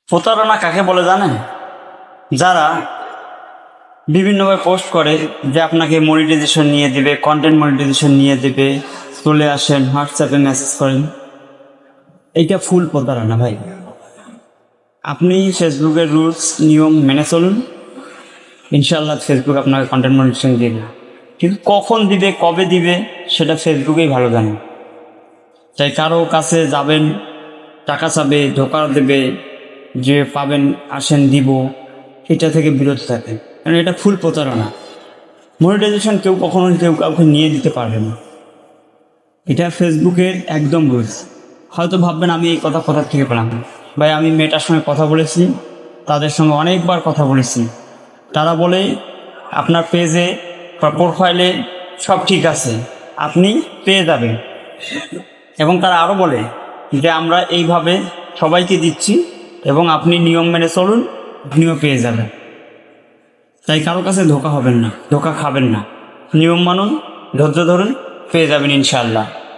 প্রতারণা কাকে বলে জানেন? যারা বিভিন্নভাবে পোস্ট করে যে আপনাকে মনিটাইজেশন নিয়ে দেবে, কন্টেন্ট মনিটাইজেশন নিয়ে দেবে, চলে আসেন হোয়াটসঅ্যাপে মেসেজ করেন, এইটা ফুল প্রতারণা ভাই। আপনি ফেসবুকের রুলস নিয়ম মেনে চলুন, ইনশাআল্লাহ ফেসবুক আপনাকে কন্টেন্ট মনিটাইজেশন দিবে। কিন্তু কখন দিবে, কবে দিবে, সেটা ফেসবুকেই ভালো জানে। তাই কারো কাছে যাবেন, টাকা চাবে, ধোকা দেবে, যে পাবেন আসেন দিব, এটা থেকে বিরত থাকেন, কারণ এটা ফুল প্রতারণা। মনিটাইজেশন কেউ কখনো কেউ কাউকে নিয়ে দিতে পারবে না, এটা ফেসবুকের একদম রুলস। হয়তো ভাববেন আমি এই কথা কোথা থেকে পেলাম। ভাই আমি মেয়েটার সঙ্গে কথা বলেছি, তাদের সঙ্গে অনেকবার কথা বলেছি, তারা বলে আপনার পেজে বা প্রোফাইলে সব ঠিক আছে, আপনি পেয়ে যাবেন। এবং তারা আরও বলে যে আমরা এইভাবে সবাইকে দিচ্ছি এবং আপনি নিয়ম মেনে চলুন, আপনিও পেয়ে যাবেন। তাই কারো কাছে ধোকা হবেন না, ধোকা খাবেন না, নিয়ম মানুন, ধৈর্য ধরুন, পেয়ে যাবেন ইনশাআল্লাহ।